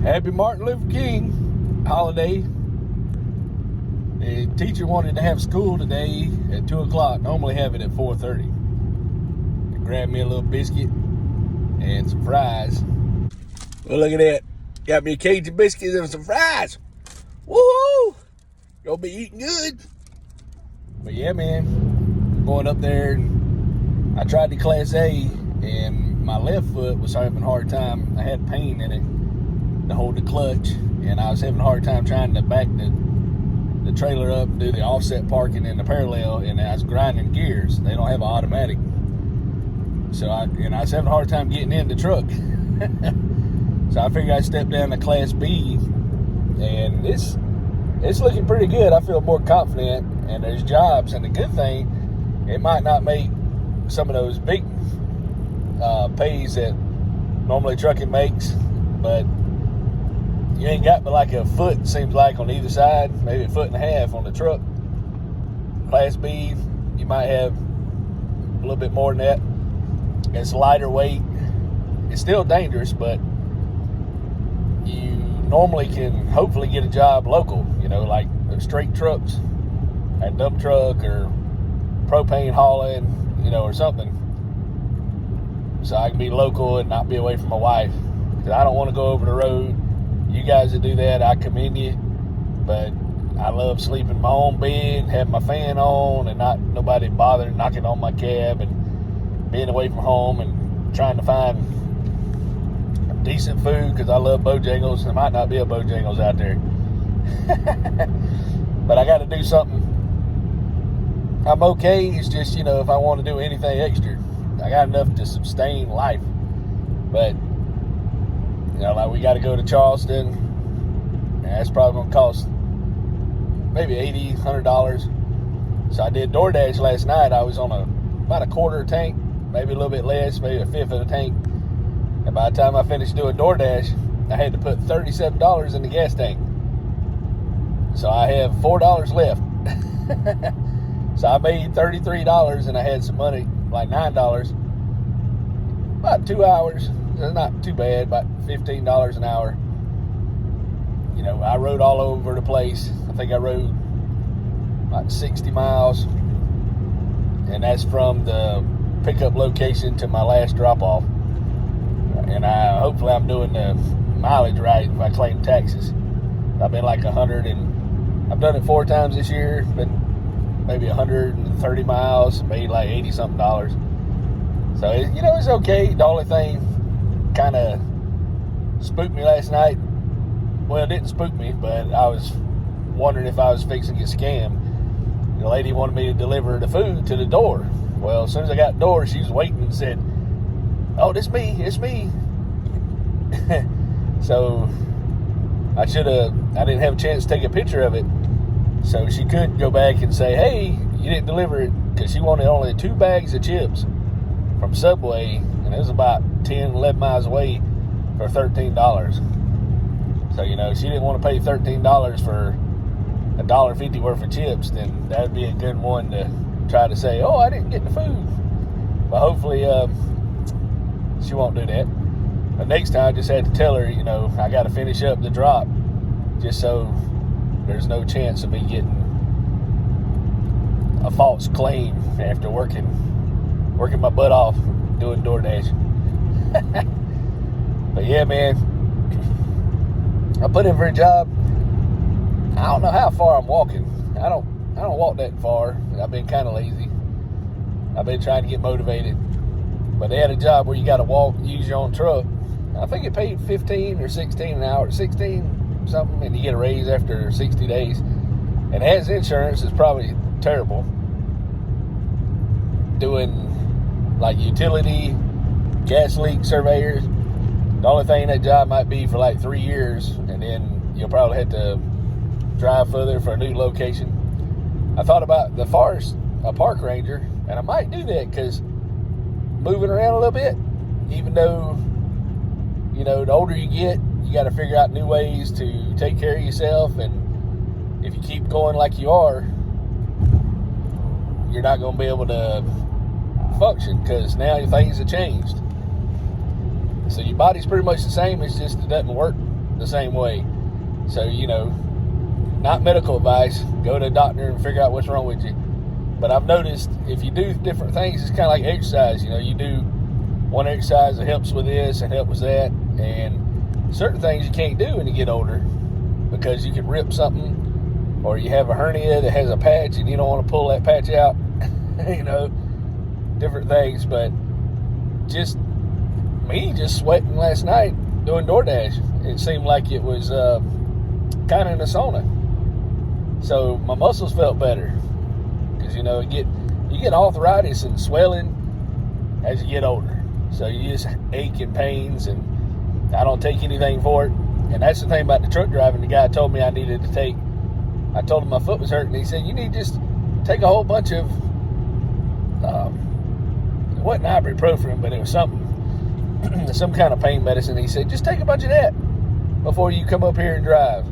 Happy Martin Luther King holiday. The teacher wanted to have school today at 2 o'clock. Normally have it at 4:30. Grabbed me a little biscuit and some fries. Well, look at that. Got me a cage of biscuits and some fries. Woohoo! Gonna be eating good. But yeah, man, going up there, and I tried the Class A, and my left foot was having a hard time. I had pain in it to hold the clutch, and I was having a hard time trying to back the trailer up and do the offset parking and the parallel, and I was grinding gears. They don't have an automatic. So I was having a hard time getting in the truck. So I figured I'd step down to Class B, and it's looking pretty good. I feel more confident, and there's jobs, and the good thing, it might not make some of those big pays that normally trucking makes, but you ain't got but like a foot, seems like, on either side, maybe a foot and a half on the truck. Class B, you might have a little bit more than that. It's lighter weight. It's still dangerous, but you normally can hopefully get a job local, like straight trucks, a dump truck or propane hauling, or something. So I can be local and not be away from my wife, because I don't want to go over the road. You guys that do that, I commend you, but I love sleeping in my own bed, having my fan on, and not nobody bothering knocking on my cab, and being away from home and trying to find decent food, because I love Bojangles. There might not be a Bojangles out there. But I got to do something. I'm okay. It's just, if I want to do anything extra, I got enough to sustain life. But, like we got to go to Charleston. And that's probably going to cost maybe $80, $100. So I did DoorDash last night. I was on about a quarter tank, maybe a little bit less, maybe a fifth of a tank. And by the time I finished doing DoorDash, I had to put $37 in the gas tank. So I have $4 left. So I made $33, and I had some money, like $9. About 2 hours. It's not too bad, about $15 an hour. I rode all over the place. I think I rode about 60 miles. And that's from the pickup location to my last drop-off. And hopefully I'm doing the mileage right if I claim taxes. I've been like 100, and I've done it 4 times this year, been maybe 130 miles, made like $80-something. So, it's okay. The only thing kind of spooked me last night. Well, it didn't spook me, but I was wondering if I was fixing to get scammed. The lady wanted me to deliver the food to the door. Well, as soon as I got the door, she was waiting and said, "Oh, it's me. So I didn't have a chance to take a picture of it. So she could go back and say, "Hey, you didn't deliver it," because she wanted only 2 bags of chips from Subway, and it was about 10, 11 miles away for $13. So, she didn't want to pay $13 for $1.50 worth of chips, then that would be a good one to try to say, "Oh, I didn't get the food." But hopefully, she won't do that. But next time I just had to tell her, I got to finish up the drop, just so there's no chance of me getting a false claim after working my butt off doing DoorDash. But yeah, man, I put in for a job. I don't know how far I'm walking. I don't walk that far. I've been kind of lazy. I've been trying to get motivated. But they had a job where you got to walk, use your own truck. I think it paid $15 or $16 an hour, 16 something, and you get a raise after 60 days. And it has insurance. It's probably terrible. Doing like utility, gas leak surveyors. The only thing that job might be for like 3 years, and then you'll probably have to drive further for a new location. I thought about a park ranger, and I might do that, because moving around a little bit, even though, the older you get, you got to figure out new ways to take care of yourself. And if you keep going like you are, you're not going to be able to function, because now things have changed. So your body's pretty much the same. It's just it doesn't work the same way. So, not medical advice. Go to a doctor and figure out what's wrong with you. But I've noticed if you do different things, it's kind of like exercise. You do one exercise that helps with this and helps with that. And certain things you can't do when you get older because you can rip something, or you have a hernia that has a patch and you don't want to pull that patch out. Different things. But just sweating last night doing DoorDash. It seemed like it was kind of in a sauna. So my muscles felt better. Because, you get arthritis and swelling as you get older. So you just ache and pains, and I don't take anything for it. And that's the thing about the truck driving. The guy told me I told him my foot was hurting. He said, you need to just take a whole bunch of, it wasn't ibuprofen, but it was some kind of pain medicine. He said, just take a bunch of that before you come up here and drive.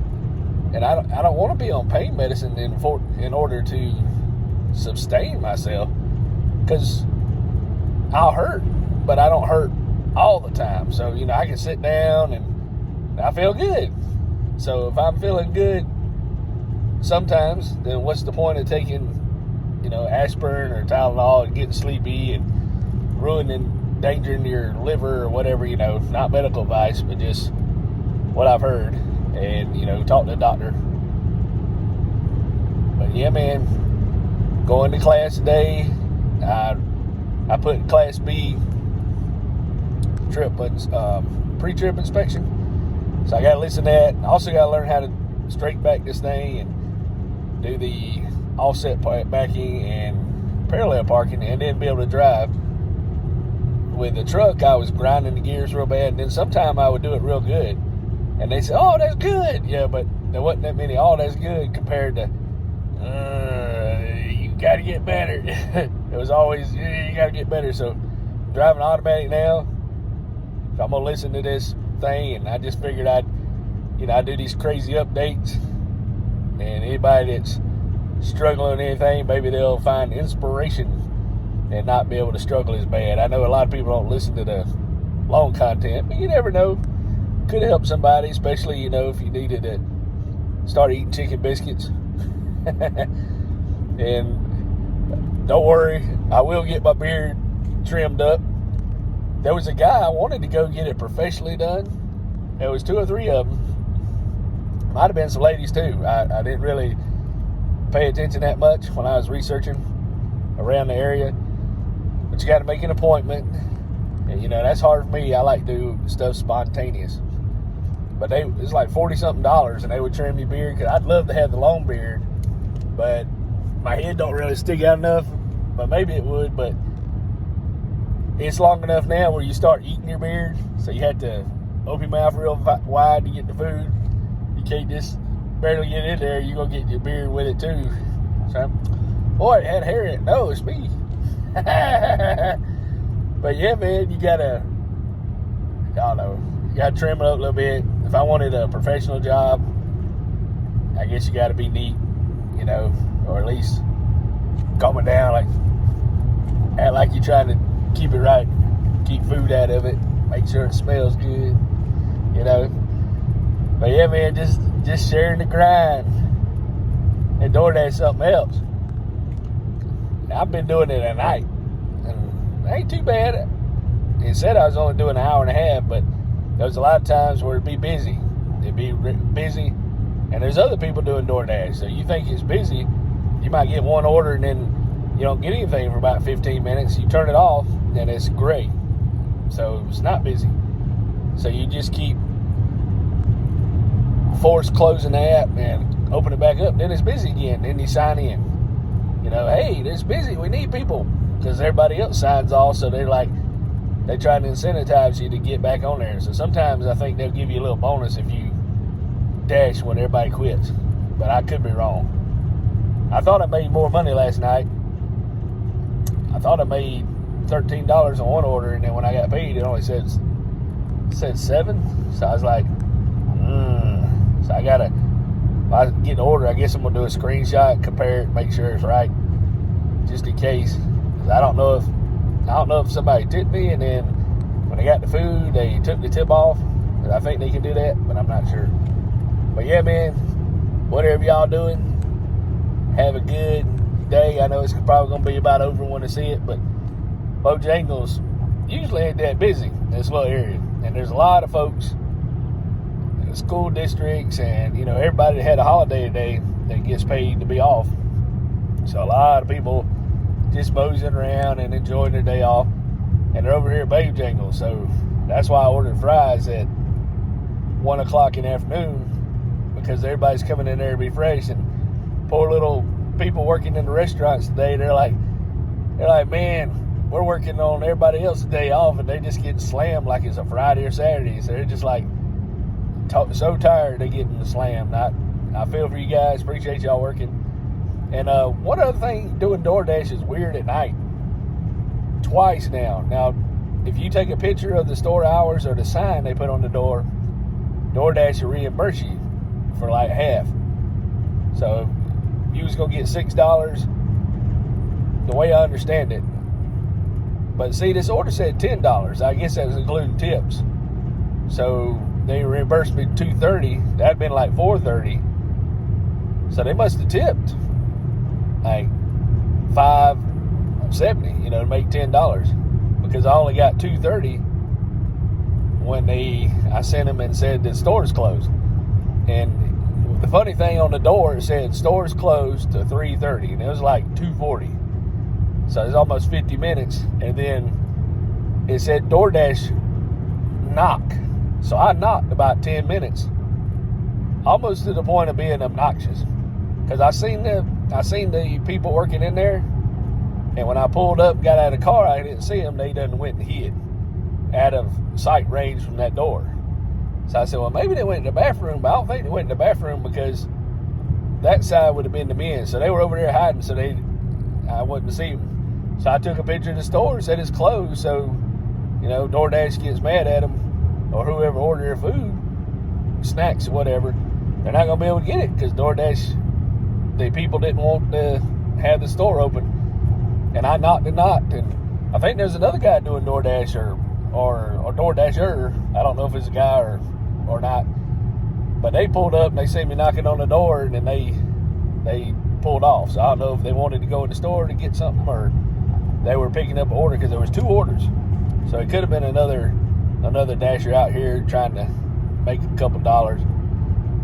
And I don't want to be on pain medicine in order to sustain myself, because I'll hurt, but I don't hurt all the time. So, I can sit down and I feel good. So if I'm feeling good sometimes, then what's the point of taking, aspirin or Tylenol and getting sleepy and endangering your liver or whatever, not medical advice, but just what I've heard and, talk to a doctor. But yeah, man, going to class today, I put Class B pre-trip inspection. So I got to listen to that. I also got to learn how to straight back this thing and do the offset backing and parallel parking, and then be able to drive. With the truck, I was grinding the gears real bad, and then sometime I would do it real good. And they said, oh, that's good. Yeah, but there wasn't that many, oh, that's good, compared to, you got to get better. It was always, you got to get better. So driving automatic now, so I'm going to listen to this thing, and I just figured I'd do these crazy updates, and anybody that's struggling with anything, maybe they'll find inspiration and not be able to struggle as bad. I know a lot of people don't listen to the long content, but you never know. Could help somebody, especially, if you needed to start eating chicken biscuits. And don't worry, I will get my beard trimmed up. There was a guy I wanted to go get it professionally done. There was 2 or 3 of them. Might have been some ladies too. I didn't really pay attention that much when I was researching around the area. But you got to make an appointment. And, that's hard for me. I like to do stuff spontaneous. But it's like $40-something, and they would trim your beard, because I'd love to have the long beard, but my head don't really stick out enough. But maybe it would, but it's long enough now where you start eating your beard, so you have to open your mouth real wide to get the food. You can't just barely get in there. You're going to get your beard with it too. So, boy, it had hair in it. No, it's me. But yeah, man, you gotta trim it up a little bit. If I wanted a professional job, I guess you gotta be neat, or at least calm down, act like you're trying to keep it right, keep food out of it, make sure it smells good, But yeah, man, just sharing the grind. And DoorDash something else. I've been doing it at night, and it ain't too bad. It said I was only doing an hour and a half, but there was a lot of times where it'd be busy. It'd be busy, and there's other people doing DoorDash. So you think it's busy, you might get one order, and then you don't get anything for about 15 minutes. You turn it off, and it's great. So it's not busy. So you just keep force closing the app and open it back up. Then it's busy again. Then you sign in. Hey, it's busy. We need people, because everybody else signs off. So they try to incentivize you to get back on there. So sometimes I think they'll give you a little bonus if you dash when everybody quits. But I could be wrong. I thought I made more money last night. I thought I made $13 on one order, and then when I got paid, it only said $7. So I was like, So if I get an order, I guess I'm gonna do a screenshot, compare it, make sure it's right, just in case. 'Cause I don't know if somebody tipped me, and then when I got the food, they took the tip off. I think they can do that, but I'm not sure. But yeah, man, whatever y'all doing, have a good day. I know it's probably going to be about over when I see it, but Bojangles usually ain't that busy in this little area. And there's a lot of folks, school districts, and, you know, everybody that had a holiday today that gets paid to be off. So a lot of people just moseying around and enjoying their day off. And they're over here at Bojangles. So that's why I ordered fries at 1 o'clock in the afternoon, because everybody's coming in there to be fresh. And poor little people working in the restaurants today, they're like, man, we're working on everybody else's day off, and they just get slammed like it's a Friday or Saturday. So they're just like so tired of getting slammed. I feel for you guys. Appreciate y'all working. And one other thing, doing DoorDash is weird at night. Twice now. Now, if you take a picture of the store hours or the sign they put on the door, DoorDash will reimburse you for like half. So you was gonna get $6, the way I understand it. But see, this order said $10. I guess that was including tips. So they reimbursed me $2.30. That'd been like $4.30. So they must have tipped like $5.70, to make $10, because I only got $2.30 when I sent them and said the store's closed. And the funny thing on the door, it said store's closed to 3:30, and it was like 2:40. So it's almost 50 minutes. And then it said DoorDash knock. So I knocked about 10 minutes, almost to the point of being obnoxious, because I seen the people working in there, and when I pulled up, got out of the car, I didn't see them. They done went and hid out of sight range from that door. So I said, well, maybe they went in the bathroom, but I don't think they went in the bathroom, because that side would have been the men. So they were over there hiding, so I wouldn't see them. So I took a picture of the store and said it's closed. So, DoorDash gets mad at them, or whoever ordered their food, snacks or whatever, they're not going to be able to get it, because DoorDash, the people didn't want to have the store open. And I knocked and knocked, and I think there's another guy doing DoorDash or DoorDasher. I don't know if it's a guy or not. But they pulled up and they seen me knocking on the door, and then they pulled off. So I don't know if they wanted to go in the store to get something, or they were picking up an order, because there was 2 orders. So it could have been another dasher out here trying to make a couple dollars.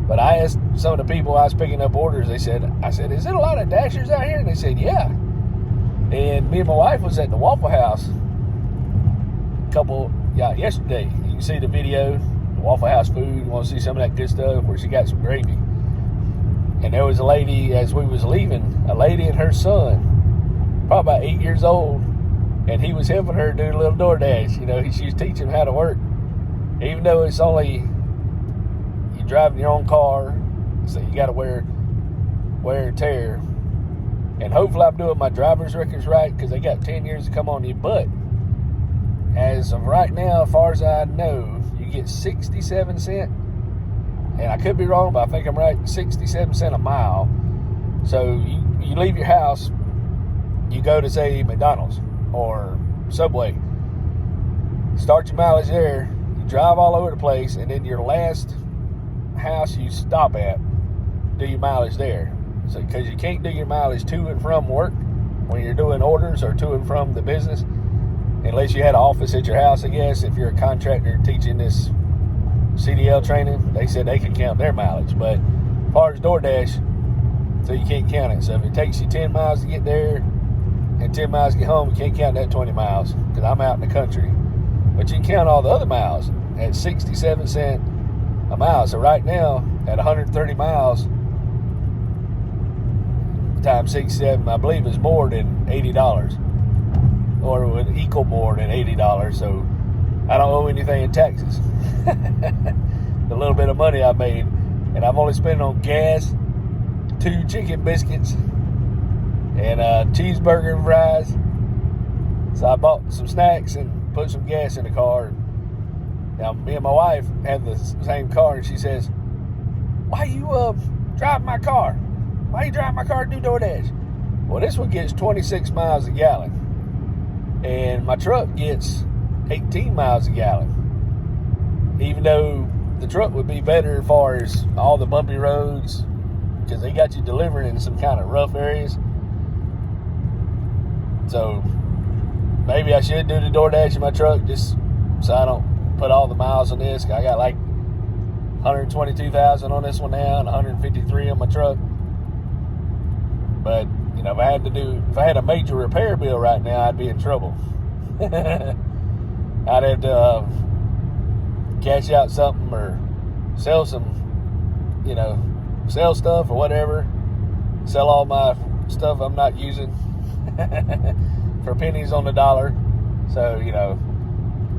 But I asked some of the people I was picking up orders, I said, is it a lot of dashers out here? And they said, yeah. And me and my wife was at the Waffle House yesterday. You can see the video, the Waffle House food. You want to see some of that good stuff, where she got some gravy. And there was a lady, as we was leaving, a lady and her son, probably about 8 years old, and he was helping her do a little DoorDash. She was teaching him how to work. Even though it's only, you're driving your own car, so you got to wear and tear. And hopefully I'm doing my driver's records right, because they got 10 years to come on you. But as of right now, as far as I know, you get 67 cents. And I could be wrong, but I think I'm right, 67 cents a mile. So you leave your house, you go to, say, McDonald's or Subway, start your mileage there, you drive all over the place, and then your last house you stop at, do your mileage there. So, because you can't do your mileage to and from work when you're doing orders, or to and from the business, unless you had an office at your house, I guess. If you're a contractor teaching this CDL training, they said they can count their mileage. But as far as DoorDash, so you can't count it. So if it takes you 10 miles to get there and 10 miles to get home, you can't count that 20 miles, because I'm out in the country. But you can count all the other miles at 67 cents a mile. So right now, at 130 miles, times 67, I believe, is more than $80, or it would equal more than $80. So I don't owe anything in taxes. The little bit of money I made, and I've only spent on gas, 2 chicken biscuits, and a cheeseburger and fries. So I bought some snacks and put some gas in the car. Now me and my wife have the same car, and she says, "Why you drive my car? Why you drive my car to do DoorDash?" Well, this one gets 26 miles a gallon, and my truck gets 18 miles a gallon. even though the truck would be better as far as all the bumpy roads, because they got you delivering in some kind of rough areas. So maybe I should do the DoorDash in my truck just so I don't put all the miles on this. I got like 122,000 on this one now and 153 on my truck. But you know, if I had a major repair bill right now, I'd be in trouble. I'd have to cash out something or sell some, you know, sell stuff or whatever. Sell all my stuff I'm not using for pennies on the dollar. So, you know,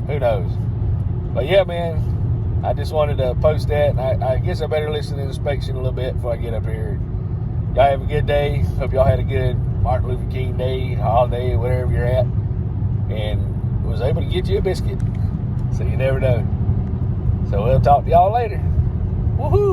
who knows? But yeah, man, I just wanted to post that. And I guess I better listen to the inspection a little bit before I get up here. Y'all have a good day. Hope y'all had a good Martin Luther King Day, holiday, wherever you're at. And was able to get you a biscuit. So you never know. So we'll talk to y'all later. Woohoo!